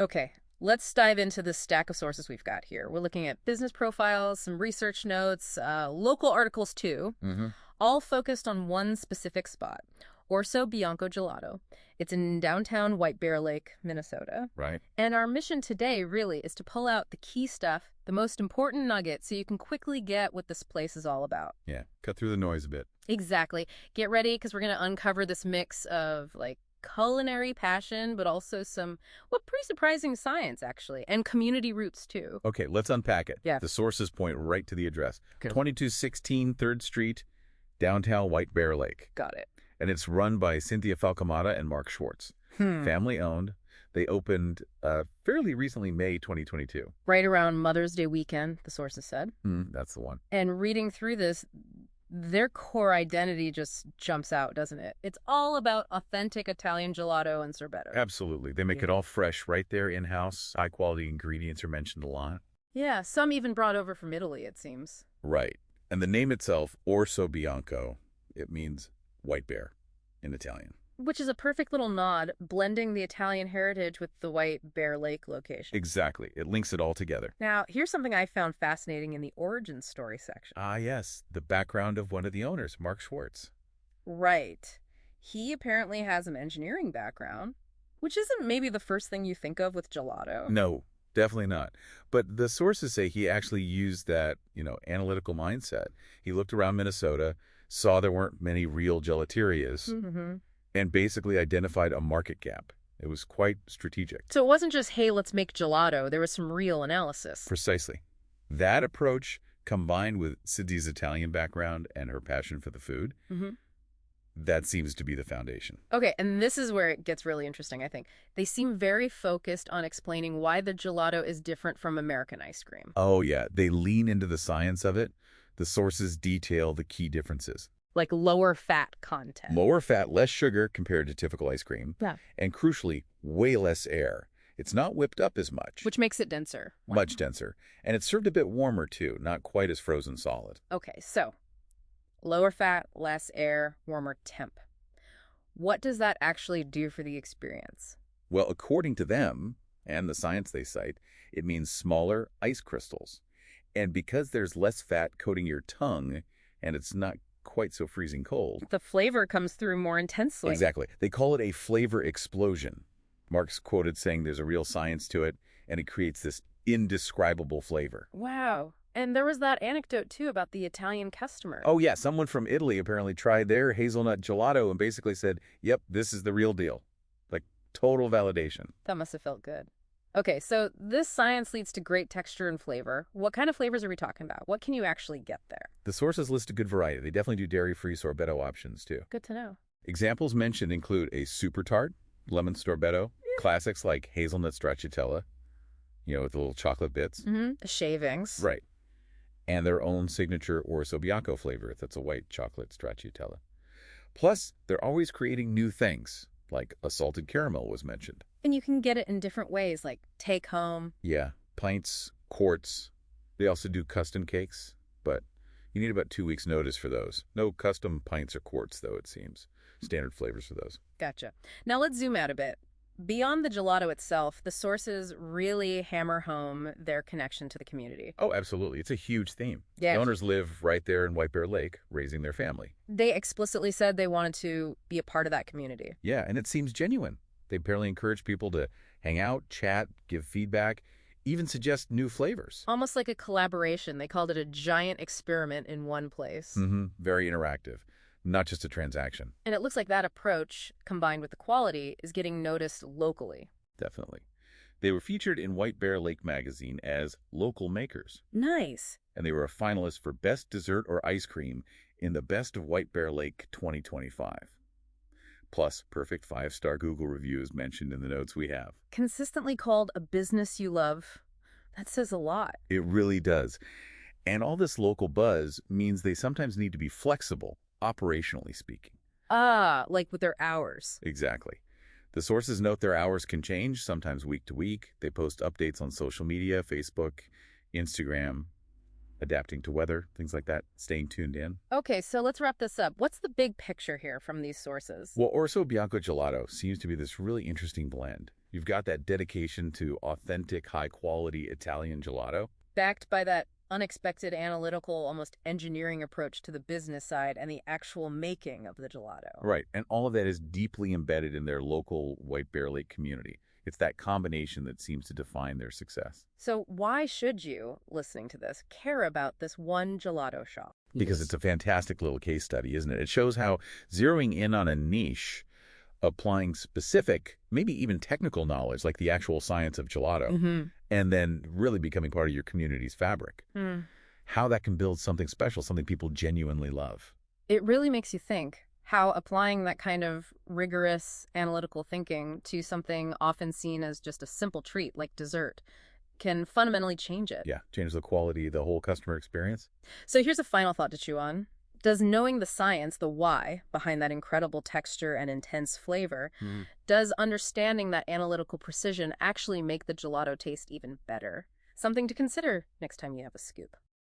Okay, let's dive into this stack of sources we've got here. We're looking at business profiles, some research notes, local articles too, Mm-hmm. all focused on one specific spot, Orso Bianco Gelato. It's in downtown White Bear Lake, Minnesota. Right. And our mission today really is to pull out the key stuff, the most important nuggets, so you can quickly get what this place is all about. Yeah. Cut through the noise a bit. Exactly. Get ready because we're going to uncover this mix of like culinary passion, but also some, well, pretty surprising science actually, and community roots too. Okay, let's unpack it. Yeah. The sources point right to the address. Okay. 2216 3rd Street, downtown White Bear Lake. Got it. And it's run by Cynthia Falcamata and Mark Schwartz. Family owned. They opened fairly recently, May 2022. Right around Mother's Day weekend, the sources said. That's the one. And reading through this, their core identity just jumps out, doesn't it? It's all about authentic Italian gelato and sorbetto. Absolutely. They make it all fresh right there in-house. High-quality ingredients are mentioned a lot. Yeah, some even brought over from Italy, it seems. Right. And the name itself, Orso Bianco, it means white bear in Italian. Which is a perfect little nod, blending the Italian heritage with the White Bear Lake location. Exactly. It links it all together. Now, here's something I found fascinating in the origin story section. Ah, yes. The background of one of the owners, Mark Schwartz. Right. He apparently has an engineering background, which isn't maybe the first thing you think of with gelato. No, definitely not. But the sources say he actually used that, analytical mindset. He looked around Minnesota, saw there weren't many real gelaterias, and basically identified a market gap. It was quite strategic. So it wasn't just, hey, let's make gelato. There was some real analysis. Precisely. That approach, combined with Cynthia's Italian background and her passion for the food, that seems to be the foundation. Okay, and this is where it gets really interesting, I think. They seem very focused on explaining why the gelato is different from American ice cream. Oh, yeah. They lean into the science of it. The sources detail the key differences. Like lower fat content. Lower fat, less sugar compared to typical ice cream. Yeah. And crucially, way less air. It's not whipped up as much. Which makes it denser. Wow. Much denser. And it's served a bit warmer, too, not quite as frozen solid. Okay, so lower fat, less air, warmer temp. What does that actually do for the experience? Well, according to them, and the science they cite, it means smaller ice crystals. And because there's less fat coating your tongue, and it's not quite so freezing cold. The flavor comes through more intensely. Exactly. They call it a flavor explosion. Mark's quoted saying there's a real science to it, and it creates this indescribable flavor. Wow. And there was that anecdote, too, about the Italian customer. Oh, yeah. Someone from Italy apparently tried their hazelnut gelato and basically said, yep, this is the real deal. Like, total validation. That must have felt good. Okay, so this science leads to great texture and flavor. What kind of flavors are we talking about? What can you actually get there? The sources list a good variety. They definitely do dairy-free sorbetto options, too. Good to know. Examples mentioned include a super tart, lemon sorbetto, classics like hazelnut stracciatella, with the little chocolate bits. The shavings. Right. And their own signature Orso Bianco flavor. That's a white chocolate stracciatella. Plus, they're always creating new things, like a salted caramel was mentioned. And you can get it in different ways, like take home. Yeah, pints, quarts. They also do custom cakes, but you need about 2 weeks' notice for those. No custom pints or quarts, though, it seems. Standard flavors for those. Gotcha. Now let's zoom out a bit. Beyond the gelato itself, the sources really hammer home their connection to the community. Oh, absolutely. It's a huge theme. Yeah. The owners live right there in White Bear Lake, raising their family. They explicitly said they wanted to be a part of that community. Yeah, and it seems genuine. They apparently encourage people to hang out, chat, give feedback, even suggest new flavors. Almost like a collaboration. They called it a giant experiment in one place. Very interactive. Not just a transaction. And it looks like that approach, combined with the quality, is getting noticed locally. Definitely. They were featured in White Bear Lake magazine as local makers. Nice. And they were a finalist for Best Dessert or Ice Cream in the Best of White Bear Lake 2025. Plus, perfect 5-star Google reviews mentioned in the notes we have. Consistently called a business you love. That says a lot. It really does. And all this local buzz means they sometimes need to be flexible, operationally speaking. Ah, like with their hours. Exactly. The sources note their hours can change, sometimes week to week. They post updates on social media, Facebook, Instagram, adapting to weather, things like that, staying tuned in. Okay, so let's wrap this up. What's the big picture here from these sources? Well, Orso Bianco Gelato seems to be this really interesting blend. You've got that dedication to authentic, high-quality Italian gelato. Backed by that unexpected analytical, almost engineering approach to the business side and the actual making of the gelato. Right, and all of that is deeply embedded in their local White Bear Lake community. It's that combination that seems to define their success. So why should you, listening to this, care about this one gelato shop? Because it's a fantastic little case study, isn't it? It shows how zeroing in on a niche, applying specific, maybe even technical knowledge, like the actual science of gelato, and then really becoming part of your community's fabric, how that can build something special, something people genuinely love. It really makes you think how applying that kind of rigorous analytical thinking to something often seen as just a simple treat like dessert can fundamentally change it. Yeah, change the quality, the whole customer experience. So here's a final thought to chew on. Does knowing the science, the why, behind that incredible texture and intense flavor, does understanding that analytical precision actually make the gelato taste even better? Something to consider next time you have a scoop.